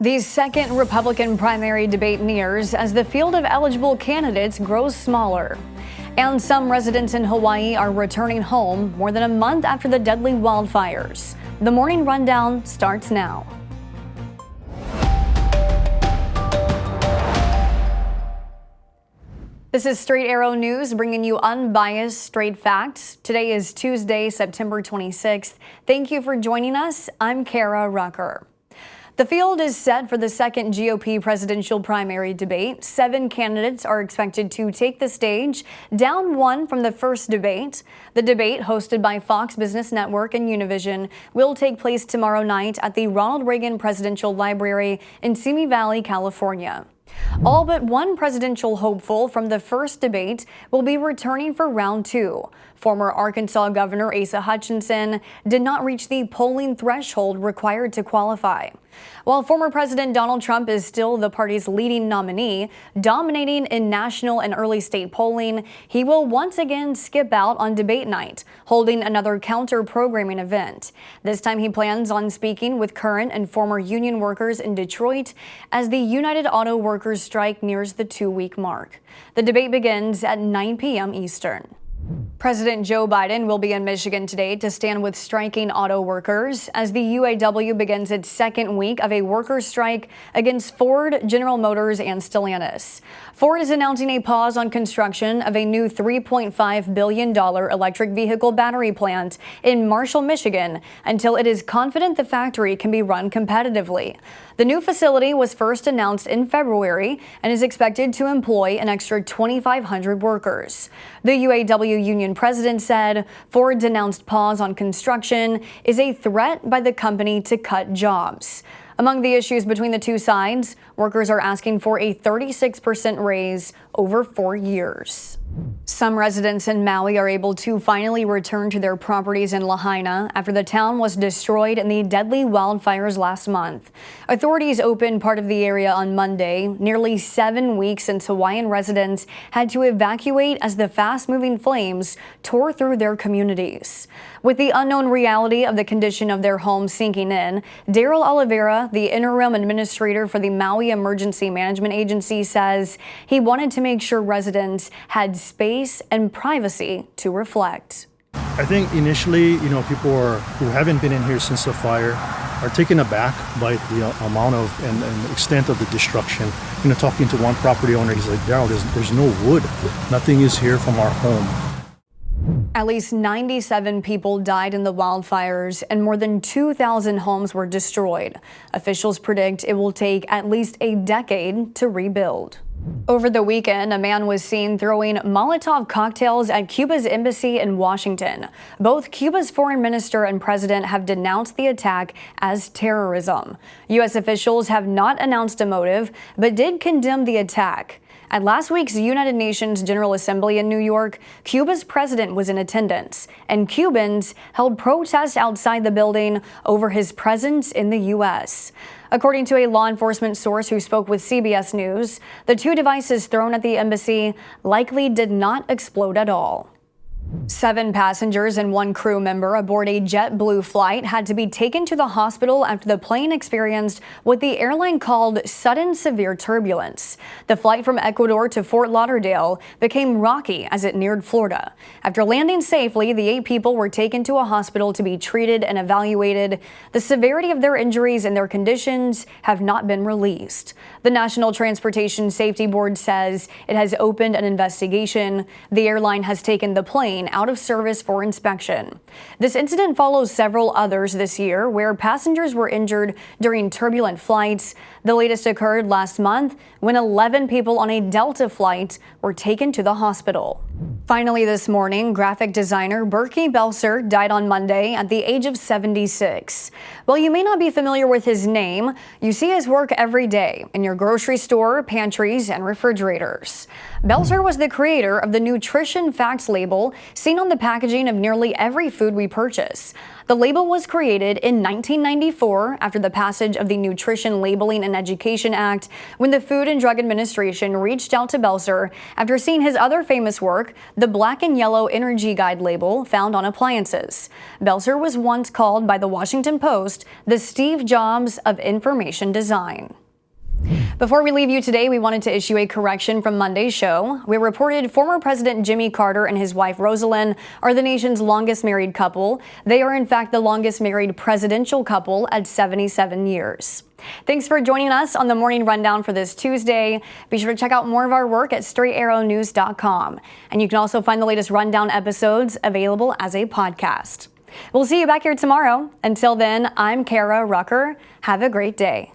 The second Republican primary debate nears as the field of eligible candidates grows smaller. And some residents in Hawaii are returning home more than a month after the deadly wildfires. The morning rundown starts now. This is Straight Arrow News, bringing you unbiased, straight facts. Today is Tuesday, September 26th. Thank you for joining us. I'm Kara Rucker. The field is set for the second GOP presidential primary debate. 7 candidates are expected to take the stage, down 1 from the first debate. The debate, hosted by Fox Business Network and Univision, will take place tomorrow night at the Ronald Reagan Presidential Library in Simi Valley, California. All but one presidential hopeful from the first debate will be returning for round 2. Former Arkansas Governor Asa Hutchinson did not reach the polling threshold required to qualify. While former President Donald Trump is still the party's leading nominee, dominating in national and early state polling, he will once again skip out on debate night, holding another counter-programming event. This time he plans on speaking with current and former union workers in Detroit as the United Auto Workers strike nears the 2-week mark. The debate begins at 9 p.m. Eastern. President Joe Biden will be in Michigan today to stand with striking auto workers as the UAW begins its second week of a workers' strike against Ford, General Motors, and Stellantis. Ford is announcing a pause on construction of a new $3.5 billion electric vehicle battery plant in Marshall, Michigan, until it is confident the factory can be run competitively. The new facility was first announced in February and is expected to employ an extra 2,500 workers. The UAW union president said Ford's announced pause on construction is a threat by the company to cut jobs. Among the issues between the two sides, workers are asking for a 36% raise over 4 years. Some residents in Maui are able to finally return to their properties in Lahaina after the town was destroyed in the deadly wildfires last month. Authorities opened part of the area on Monday, nearly 7 weeks since Hawaiian residents had to evacuate as the fast-moving flames tore through their communities. With the unknown reality of the condition of their homes sinking in, Daryl Oliveira, the interim administrator for the Maui Emergency Management Agency, says he wanted to make sure residents had space and privacy to reflect. I think initially, people who haven't been in here since the fire are taken aback by the amount of and extent of the destruction. Talking to one property owner, he's like, Daryl, there's no wood. Nothing is here from our home. At least 97 people died in the wildfires and more than 2,000 homes were destroyed. Officials predict it will take at least a decade to rebuild. Over the weekend, a man was seen throwing Molotov cocktails at Cuba's embassy in Washington. Both Cuba's foreign minister and president have denounced the attack as terrorism. U.S. officials have not announced a motive, but did condemn the attack. At last week's United Nations General Assembly in New York, Cuba's president was in attendance, and Cubans held protests outside the building over his presence in the U.S. According to a law enforcement source who spoke with CBS News, the 2 devices thrown at the embassy likely did not explode at all. 7 passengers and 1 crew member aboard a JetBlue flight had to be taken to the hospital after the plane experienced what the airline called sudden severe turbulence. The flight from Ecuador to Fort Lauderdale became rocky as it neared Florida. After landing safely, the 8 people were taken to a hospital to be treated and evaluated. The severity of their injuries and their conditions have not been released. The National Transportation Safety Board says it has opened an investigation. The airline has taken the plane out of service for inspection. This incident follows several others this year where passengers were injured during turbulent flights. The latest occurred last month when 11 people on a Delta flight were taken to the hospital. Finally this morning, graphic designer Burkey Belser died on Monday at the age of 76. While you may not be familiar with his name, you see his work every day in your grocery store, pantries, and refrigerators. Belser was the creator of the Nutrition Facts label seen on the packaging of nearly every food we purchase. The label was created in 1994 after the passage of the Nutrition Labeling and Education Act, when the Food and Drug Administration reached out to Belser after seeing his other famous work, the black and yellow Energy Guide label found on appliances. Belser was once called by the Washington Post the Steve Jobs of information design. Before we leave you today, we wanted to issue a correction from Monday's show. We reported former President Jimmy Carter and his wife Rosalind are the nation's longest married couple. They are in fact the longest married presidential couple at 77 years. Thanks for joining us on the Morning Rundown for this Tuesday. Be sure to check out more of our work at straightarrownews.com. And you can also find the latest Rundown episodes available as a podcast. We'll see you back here tomorrow. Until then, I'm Kara Rucker. Have a great day.